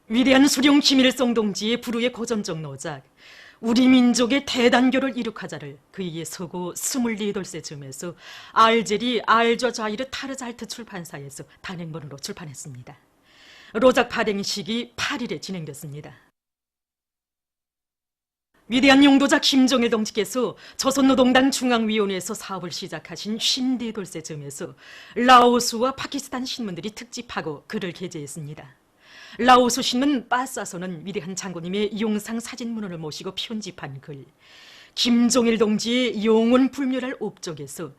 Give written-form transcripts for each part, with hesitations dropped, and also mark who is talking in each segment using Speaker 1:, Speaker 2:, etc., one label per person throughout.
Speaker 1: 위대한 수령 김일성 동지의 불후의 고전적 노작 우리 민족의 대단교를 이룩하자를 그의 서고 24돌세 즈음에서 알제리 알좌자이르 타르잘트 출판사에서 단행본으로 출판했습니다. 로작 발행식이 8일에 진행됐습니다. 위대한 용도자 김정일 동지께서 조선노동당 중앙위원회에서 사업을 시작하신 54돌세 즈음에서 라오스와 파키스탄 신문들이 특집하고 글을 게재했습니다. 라오스 신문 빠싸서는 위대한 장군님의 용상 사진문헌을 모시고 편집한 글, 김정일 동지의 영원 불멸할 업적에서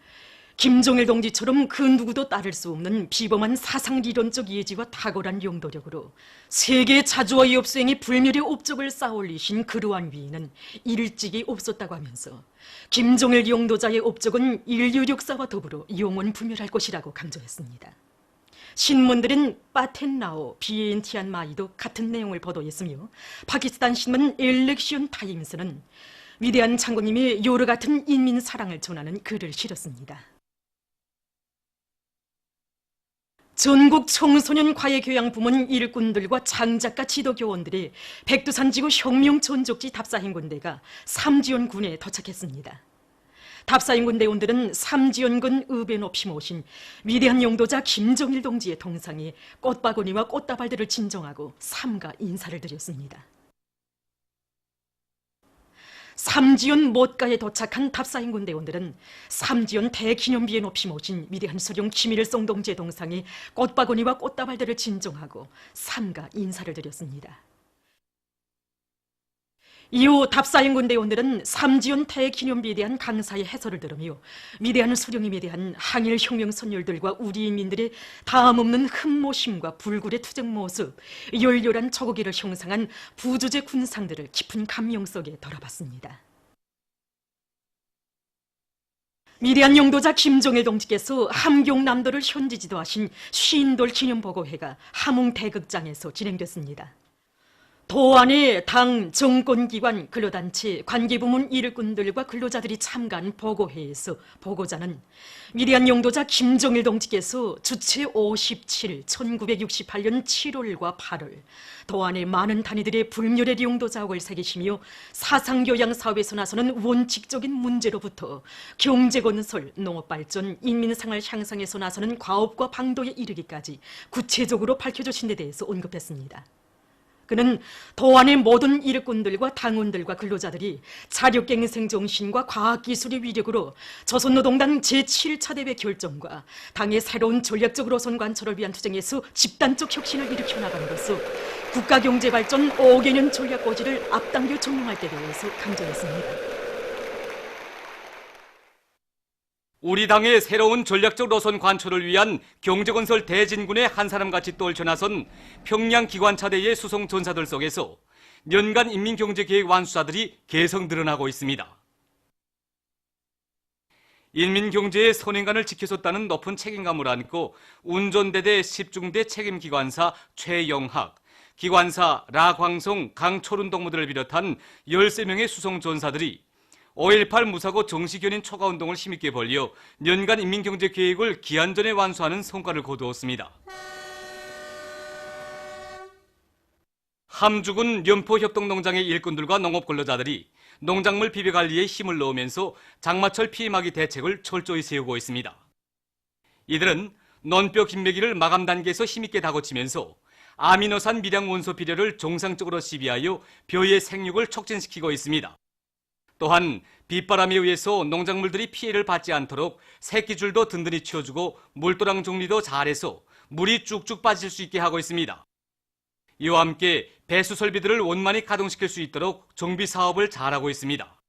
Speaker 1: 김정일 동지처럼 그 누구도 따를 수 없는 비범한 사상리론적 예지와 탁월한 용도력으로 세계 자주와 역수행의 불멸의 업적을 쌓아올리신 그러한 위인은 일찍이 없었다고 하면서 김정일 용도자의 업적은 인류 역사와 더불어 영원 불멸할 것이라고 강조했습니다. 신문들은 파텐라오, 비엔티안마이도 같은 내용을 보도했으며 파키스탄 신문 엘렉시온 타임스는 위대한 장군님의 여러 같은 인민 사랑을 전하는 글을 실었습니다. 전국 청소년 과외교양부문 일꾼들과 장작가 지도교원들이 백두산지구 혁명전적지 답사행군대가 삼지연군에 도착했습니다. 답사행군대원들은 삼지연군 읍에 높이 모신 위대한 용도자 김정일 동지의 동상에 꽃바구니와 꽃다발들을 진정하고 삼가 인사를 드렸습니다. 삼지연 못가에 도착한 답사행군대원들은 삼지연 대기념비에 높이 모신 위대한 수령 김일성 동지의 동상에 꽃바구니와 꽃다발들을 진정하고 삼가 인사를 드렸습니다. 이후 답사행군대원들은 삼지연 대기념비에 대한 강사의 해설을 들으며 위대한 수령님에 대한 항일 혁명 선열들과 우리 인민들의 다함없는 흠모심과 불굴의 투쟁 모습, 열렬한 조국의를 형상한 부주제 군상들을 깊은 감명 속에 돌아봤습니다. 위대한 용도자 김정일 동지께서 함경남도를 현지 지도하신 쉰돌 기념보고회가 함흥대극장에서 진행됐습니다. 도안의 당, 정권기관, 근로단체, 관계부문 일꾼들과 근로자들이 참가한 보고회에서 보고자는 위대한 용도자 김정일 동지께서 주체 57, 1968년 7월과 8월 도안의 많은 단위들의 불멸의 용도자옥을 새기시며 사상교양 사업에서 나서는 원칙적인 문제로부터 경제건설, 농업발전, 인민생활 향상에서 나서는 과업과 방도에 이르기까지 구체적으로 밝혀주신 데 대해서 언급했습니다. 그는 도안의 모든 일꾼들과 당원들과 근로자들이 자력갱생 정신과 과학기술의 위력으로 조선노동당 제7차 대회 결정과 당의 새로운 전략적 노선 관철을 위한 투쟁에서 집단적 혁신을 일으켜 나감으로써 국가경제발전 5개년 전략고지를 앞당겨 적용할 때 대해서 강조했습니다.
Speaker 2: 우리 당의 새로운 전략적 노선 관철을 위한 경제건설 대진군의 한 사람같이 떨쳐나선 평양기관차대의 수송 전사들 속에서 연간 인민경제계획 완수자들이 계속 늘어나고 있습니다. 인민경제의 선행관을 지켜줬다는 높은 책임감을 안고 운전대대 10중대 책임기관사 최영학, 기관사 라광송, 강초룬 동무들을 비롯한 13명의 수송 전사들이 5.18 무사고 정시견인 초가운동을 힘있게 벌려 연간 인민경제계획을 기한 전에 완수하는 성과를 거두었습니다. 함주군 연포협동농장의 일꾼들과 농업근로자들이 농작물 비배관리에 힘을 넣으면서 장마철 피해막이 대책을 철저히 세우고 있습니다. 이들은 논뼈 김매기를 마감 단계에서 힘있게 다고치면서 아미노산 미량 원소 비료를 정상적으로 시비하여 벼의 생육을 촉진시키고 있습니다. 또한 빗바람에 의해서 농작물들이 피해를 받지 않도록 새끼줄도 든든히 치워주고 물도랑 정리도 잘해서 물이 쭉쭉 빠질 수 있게 하고 있습니다. 이와 함께 배수 설비들을 원만히 가동시킬 수 있도록 정비 사업을 잘하고 있습니다.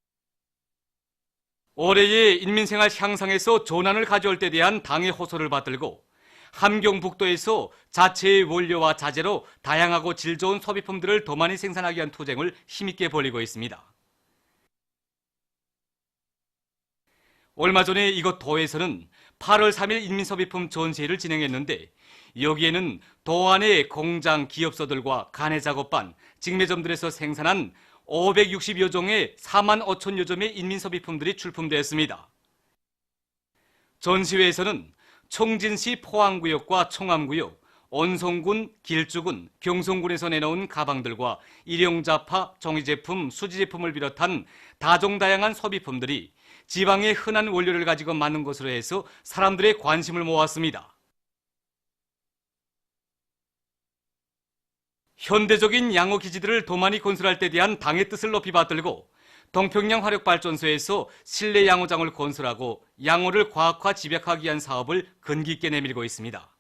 Speaker 2: 올해의 인민생활 향상에서 전환을 가져올 때 대한 당의 호소를 받들고 함경북도에서 자체의 원료와 자재로 다양하고 질 좋은 소비품들을 더 많이 생산하기 위한 투쟁을 힘있게 벌이고 있습니다. 얼마 전에 이곳 도에서는 8월 3일 인민소비품 전시회를 진행했는데 여기에는 도안의 공장, 기업소들과 가내작업반, 직매점들에서 생산한 560여 종의 4만 5천여 점의 인민소비품들이 출품되었습니다. 전시회에서는 청진시 포항구역과 청암구역, 온송군, 길주군, 경송군에서 내놓은 가방들과 일용자파, 종이제품, 수지제품을 비롯한 다종다양한 소비품들이 지방의 흔한 원료를 가지고 만든 것으로 해서 사람들의 관심을 모았습니다. 현대적인 양호 기지들을 더 많이 건설할 때 대한 당의 뜻을 높이 받들고 동평양 화력발전소에서 실내 양호장을 건설하고 양호를 과학화 집약하기 위한 사업을 근기 있게 내밀고 있습니다.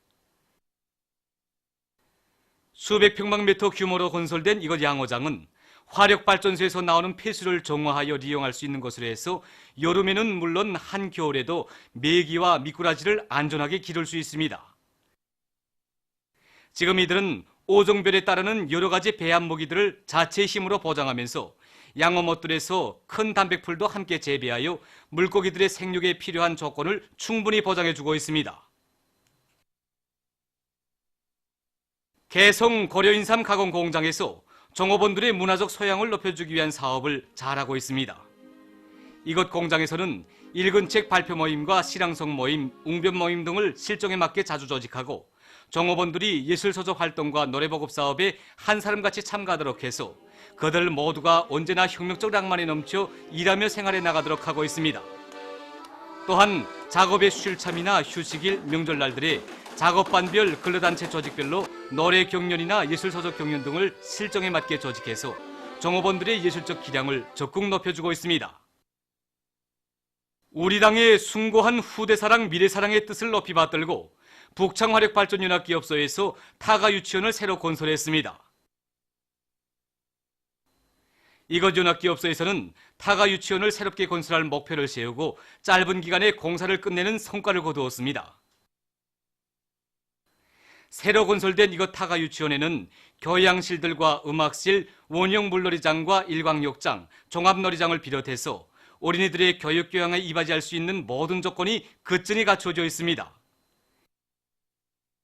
Speaker 2: 수백 평방미터 규모로 건설된 이것 양호장은 화력발전소에서 나오는 폐수를 정화하여 이용할 수 있는 것으로 해서 여름에는 물론 한겨울에도 메기와 미꾸라지를 안전하게 기를 수 있습니다. 지금 이들은 오종별에 따르는 여러 가지 배합 모기들을 자체의 힘으로 보장하면서 양호못들에서 큰 단백풀도 함께 재배하여 물고기들의 생육에 필요한 조건을 충분히 보장해주고 있습니다. 개성 고려인삼 가공공장에서 종업원들의 문화적 소양을 높여주기 위한 사업을 잘하고 있습니다. 이것 공장에서는 읽은 책 발표 모임과 시랑성 모임, 웅변 모임 등을 실정에 맞게 자주 조직하고 종업원들이 예술서적 활동과 노래보급 사업에 한 사람같이 참가하도록 해서 그들 모두가 언제나 혁명적 낭만에 넘쳐 일하며 생활해 나가도록 하고 있습니다. 또한 작업의 쉴참이나 휴식일, 명절날들에 작업반별, 근로단체 조직별로 노래 경연이나 예술서적 경연 등을 실정에 맞게 조직해서 종업원들의 예술적 기량을 적극 높여주고 있습니다. 우리 당의 숭고한 후대사랑 미래사랑의 뜻을 높이 받들고 북창화력발전연합기업소에서 타가 유치원을 새로 건설했습니다. 이것 연합기업소에서는 타가 유치원을 새롭게 건설할 목표를 세우고 짧은 기간에 공사를 끝내는 성과를 거두었습니다. 새로 건설된 이것 타가 유치원에는 교양실들과 음악실, 원형 물놀이장과 일광욕장, 종합놀이장을 비롯해서 어린이들의 교육 교양에 이바지할 수 있는 모든 조건이 끝전이 갖춰져 있습니다.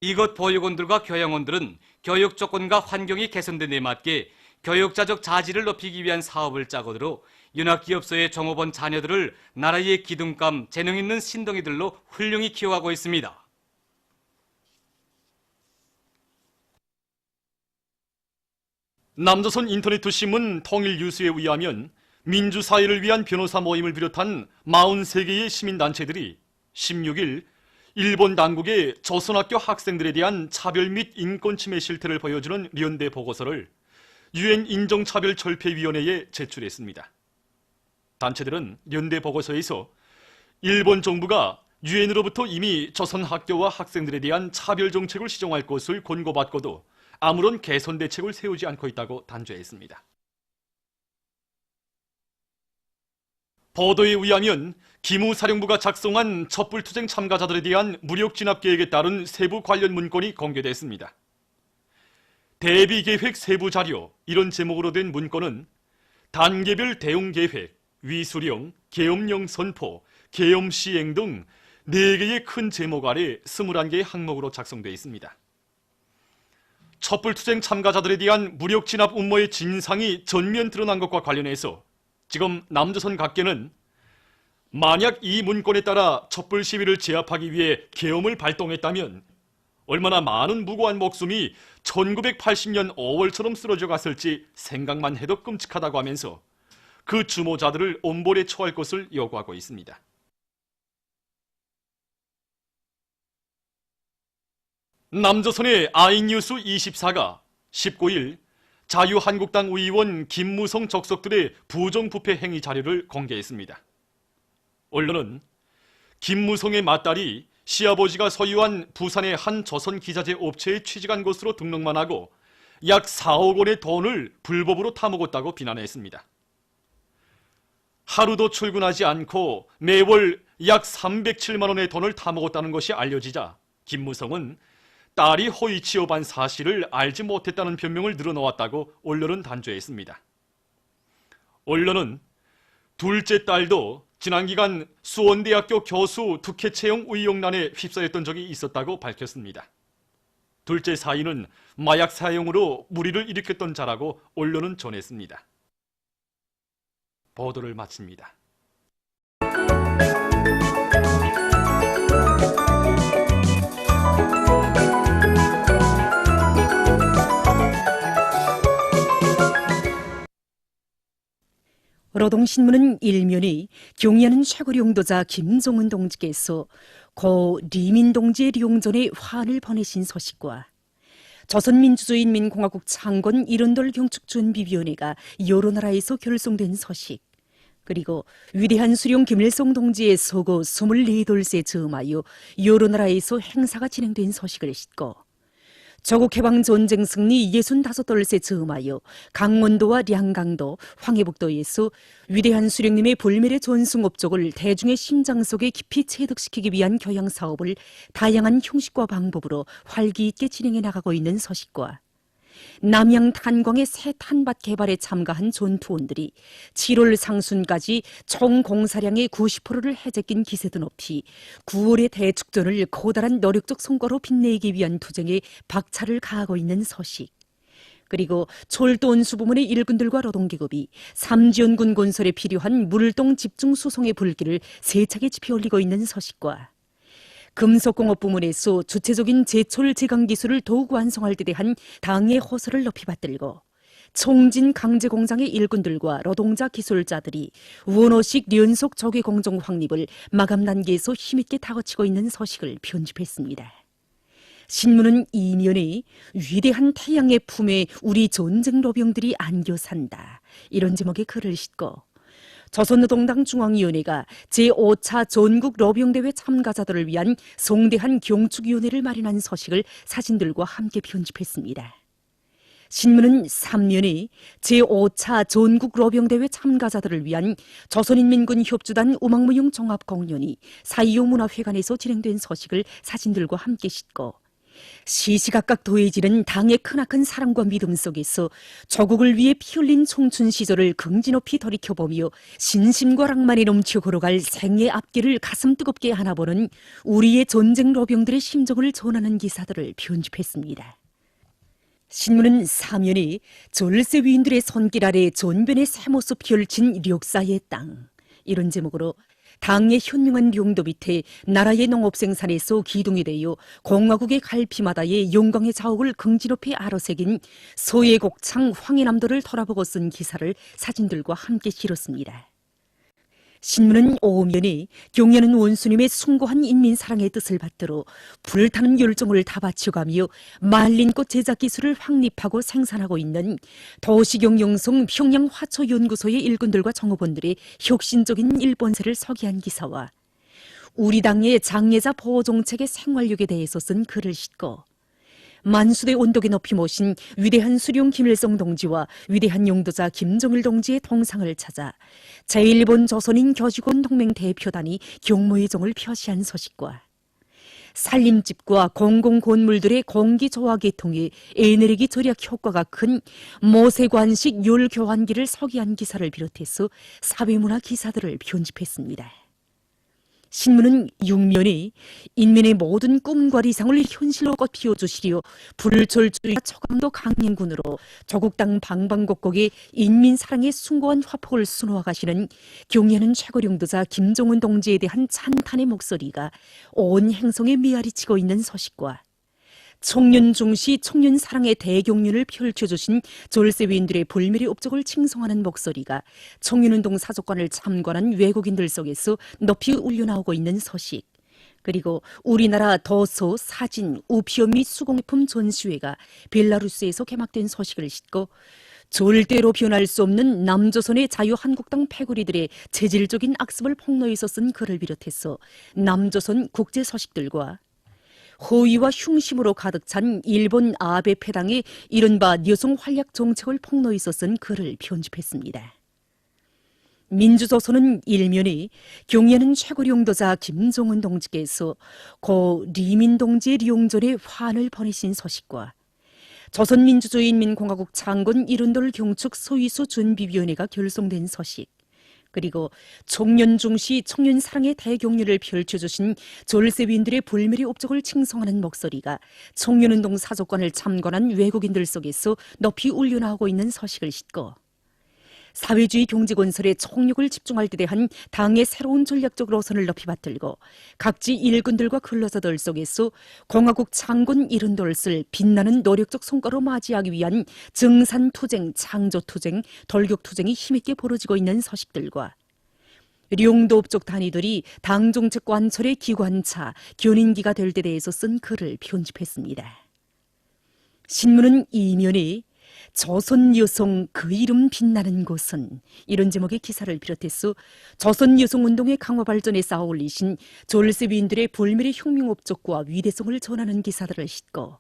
Speaker 2: 이것 보육원들과 교양원들은 교육 조건과 환경이 개선된 데 맞게 교육자적 자질을 높이기 위한 사업을 짜고 들어 연합기업소의 종업원 자녀들을 나라의 기둥감, 재능 있는 신동이들로 훌륭히 키워가고 있습니다.
Speaker 3: 남조선 인터넷 신문 통일뉴스에 의하면 민주사회를 위한 변호사 모임을 비롯한 43개의 시민단체들이 16일 일본 당국의 조선학교 학생들에 대한 차별 및 인권 침해 실태를 보여주는 연대 보고서를 유엔 인종차별철폐위원회에 제출했습니다. 단체들은 연대 보고서에서 일본 정부가 유엔으로부터 이미 조선학교와 학생들에 대한 차별 정책을 시정할 것을 권고받고도 아무런 개선 대책을 세우지 않고 있다고 단죄했습니다. 보도에 의하면 기무 사령부가 작성한 촛불투쟁 참가자들에 대한 무력 진압 계획에 따른 세부 관련 문건이 공개됐습니다. 대비 계획 세부 자료, 이런 제목으로 된 문건은 단계별 대응 계획, 위수령, 계엄령 선포, 계엄 시행 등 4개의 큰 제목 아래 21개의 항목으로 작성되어 있습니다. 촛불투쟁 참가자들에 대한 무력 진압 음모의 진상이 전면 드러난 것과 관련해서 지금 남조선 각계는 만약 이 문건에 따라 촛불 시위를 제압하기 위해 계엄을 발동했다면 얼마나 많은 무고한 목숨이 1980년 5월처럼 쓰러져 갔을지 생각만 해도 끔찍하다고 하면서 그 주모자들을 엄벌에 처할 것을 요구하고 있습니다. 남조선의 아이뉴스 24가 19일 자유한국당 의원 김무성 적석들의 부정부패 행위 자료를 공개했습니다. 언론은 김무성의 맏딸이 시아버지가 소유한 부산의 한 조선기자재 업체에 취직한 것으로 등록만 하고 약 4억 원의 돈을 불법으로 타먹었다고 비난했습니다. 하루도 출근하지 않고 매월 약 307만 원의 돈을 타먹었다는 것이 알려지자 김무성은 딸이 허위 취업한 사실을 알지 못했다는 변명을 늘어놓았다고 언론은 단죄했습니다. 언론은 둘째 딸도 지난 기간 수원대학교 교수 특혜 채용 의혹난에 휩싸였던 적이 있었다고 밝혔습니다. 둘째 사위는 마약 사용으로 무리를 일으켰던 자라고 언론은 전했습니다. 보도를 마칩니다.
Speaker 1: 노동신문은 일면이 경의하는 최고 용도자 김종은 동지께서 고 리민 동지의 룡전에 환을 보내신 소식과 조선민주주의인민공화국 창건 일원돌 경축준비위원회가 여러 나라에서 결성된 소식, 그리고 위대한 수령 김일성 동지의 서거 24돌세 즈음하여 여러 나라에서 행사가 진행된 소식을 싣고 조국 해방 전쟁 승리 65돌세 즈음하여 강원도와 량강도, 황해북도에서 위대한 수령님의 불멸의 전승 업적을 대중의 심장 속에 깊이 체득시키기 위한 교양 사업을 다양한 형식과 방법으로 활기 있게 진행해 나가고 있는 소식과 남양 탄광의 새 탄밭 개발에 참가한 전투원들이 7월 상순까지 총 공사량의 90%를 해제낀 기세도 높이 9월의 대축전을 커다란 노력적 성과로 빛내기 위한 투쟁에 박차를 가하고 있는 소식, 그리고 철도운수 부문의 일꾼들과 노동계급이 삼지연군 건설에 필요한 물동 집중 수송의 불길을 세차게 지펴올리고 있는 소식과 금속공업 부문에서 주체적인 제철 제강 기술을 더욱 완성할 데 대한 당의 호소를 높이 받들고 총진 강제공장의 일꾼들과 노동자 기술자들이 원어식 연속 조개 공정 확립을 마감 단계에서 힘있게 다그치고 있는 소식을 편집했습니다. 신문은 이면에 위대한 태양의 품에 우리 전쟁 로병들이 안겨 산다, 이런 제목의 글을 싣고 조선노동당 중앙위원회가 제5차 전국 로병대회 참가자들을 위한 성대한 경축위원회를 마련한 소식을 사진들과 함께 편집했습니다. 신문은 3면에 제5차 전국 로병대회 참가자들을 위한 조선인민군 협주단 음악무용 종합공연이 사이용문화회관에서 진행된 소식을 사진들과 함께 싣고 시시각각 더해지는 당의 크나큰 사랑과 믿음 속에서 조국을 위해 피 흘린 청춘 시절을 긍지 높이 돌이켜보며 신심과 낭만에 넘쳐 걸어갈 생의 앞길을 가슴 뜨겁게 하나보는 우리의 전쟁 로병들의 심정을 전하는 기사들을 편집했습니다. 신문은 사면에 절세 위인들의 손길 아래 전변의 새 모습 펼친 역사의 땅, 이런 제목으로 당의 현명한 용도 밑에 나라의 농업생산에서 기둥이 되어 공화국의 갈피마다의 영광의 자옥을 긍지 높이 아로새긴 소의 곡창 황해남도를 돌아보고 쓴 기사를 사진들과 함께 실었습니다. 신문은 오면에 경의하는 원수님의 숭고한 인민사랑의 뜻을 받들어 불타는 열정을 다 바쳐가며 말린 꽃 제작 기술을 확립하고 생산하고 있는 도시경영성 평양화초연구소의 일꾼들과 정업원들의 혁신적인 일본세를 소개한 기사와 우리 당의 장애자 보호정책의 생활력에 대해서 쓴 글을 싣고 만수대 언덕에 높이 모신 위대한 수령 김일성 동지와 위대한 용도자 김정일 동지의 동상을 찾아 제1본 조선인 교직원 동맹 대표단이 경무의정을 표시한 소식과 산림집과 공공건물들의 공기조화 계통에 에너지 절약 효과가 큰 모세관식 열교환기를 소개한 기사를 비롯해서 사회문화 기사들을 편집했습니다. 신문은 6면에 인민의 모든 꿈과理想을 현실로 꽃피워주시려 불철주의 초강도 강행군으로 조국당 방방곡곡에 인민사랑의 숭고한 화폭을 수놓아 가시는 경의하는 최고령도자 김종은 동지에 대한 찬탄의 목소리가 온 행성에 메아리치고 있는 소식과 청년 중시 청년 사랑의 대경륜을 펼쳐주신 졸세위인들의 불멸의 업적을 칭송하는 목소리가 청년운동 사족관을 참관한 외국인들 속에서 높이 울려나오고 있는 소식, 그리고 우리나라 더소 사진 우피어 및 수공예품 전시회가 벨라루스에서 개막된 소식을 싣고 절대로 변할 수 없는 남조선의 자유한국당 패거리들의 체질적인 악습을 폭로해서 쓴 글을 비롯해서 남조선 국제 소식들과 허위와 흉심으로 가득 찬 일본 아베 패당의 이른바 여성 활약 정책을 폭로해서 쓴 글을 편집했습니다. 민주조선은 일면에 경의하는 최고령도자 김종은 동지께서 고 리민 동지의 룡전에 환을 보내신 소식과 조선민주주의인민공화국 창건 일원돌 경축 소위수 준비위원회가 결성된 소식, 그리고 청년 중시 청년 사랑의 대경륜을 펼쳐주신 졸세위인들의 불멸의 업적을 칭송하는 목소리가 청년운동 사족관을 참관한 외국인들 속에서 높이 울려나오고 있는 소식을 싣고
Speaker 4: 사회주의 경제 건설에 총력을 집중할 때 대한 당의 새로운 전략적 노선을 높이 받들고 각지 일꾼들과 근로자들 속에서 공화국 창군 이른돌을 빛나는 노력적 성과로 맞이하기 위한 증산투쟁, 창조투쟁, 돌격투쟁이 힘있게 벌어지고 있는 서식들과 룡도업적 단위들이 당정책 관철의 기관차, 견인기가 될 때 대해서 쓴 글을 편집했습니다. 신문은 이면에 조선 여성 그 이름 빛나는 곳은 이런 제목의 기사를 비롯해서 조선 여성 운동의 강화 발전에 쌓아 올리신 졸세위인들의 불멸의 혁명 업적과 위대성을 전하는 기사들을 싣고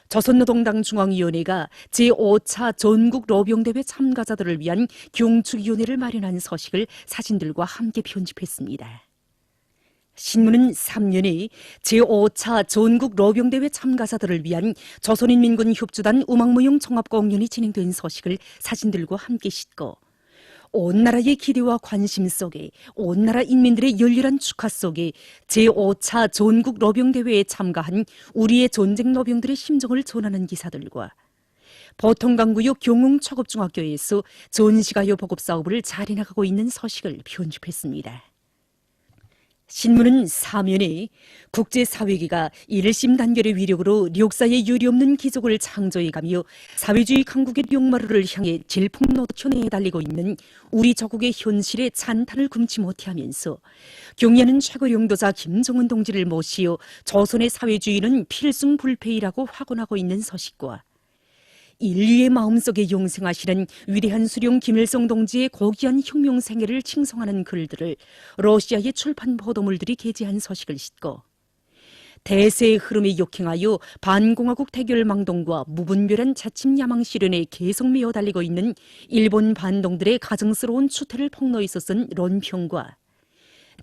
Speaker 4: 조선노동당 중앙위원회가 제5차 전국 로병대회 참가자들을 위한 경축위원회를 마련한 서식을 사진들과 함께 편집했습니다. 신문은 3년에 제5차 전국 로병대회 참가자들을 위한 조선인민군 협주단 음악무용 종합공연이 진행된 소식을 사진들과 함께 싣고 온 나라의 기대와 관심 속에 온 나라 인민들의 열렬한 축하 속에 제5차 전국 로병대회에 참가한 우리의 전쟁 로병들의 심정을 전하는 기사들과 보통강구역 경흥초급중학교에서 전시가요 보급 사업을 잘 해나가고 있는 소식을 편집했습니다. 신문은 사면에 국제사회계가 1심 단결의 위력으로 역사에 유례없는 기적을 창조해가며 사회주의 강국의 뿅마루를 향해 질풍노도천에 달리고 있는 우리 조국의 현실에 찬탄을 금치 못하면서 경의하는 최고領導자 김정은 동지를 모시어 조선의 사회주의는 필승불패이라고 확언하고 있는 서식과 인류의 마음속에 영생하시는 위대한 수령 김일성 동지의 고귀한 혁명 생애를 칭송하는 글들을 러시아의 출판 보도물들이 게재한 소식을 싣고 대세의 흐름에 역행하여 반공화국 대결망동과 무분별한 자침 야망 실현에 계속 메어 달리고 있는 일본 반동들의 가증스러운 추태를 폭로해서 쓴 론평과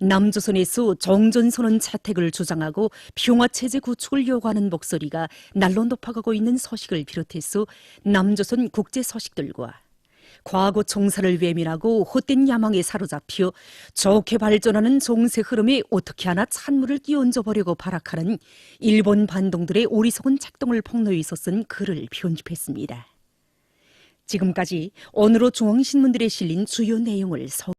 Speaker 4: 남조선에서 정전선언 채택을 주장하고 평화체제 구축을 요구하는 목소리가 날로 높아가고 있는 소식을 비롯해서 남조선 국제 소식들과 과거 총사를 외면하고 헛된 야망에 사로잡혀 좋게 발전하는 정세 흐름에 어떻게 하나 찬물을 끼얹어 보려고 발악하는 일본 반동들의 어리석은 작동을 폭로해서 쓴 글을 편집했습니다. 지금까지 오늘로 중앙신문들에 실린 주요 내용을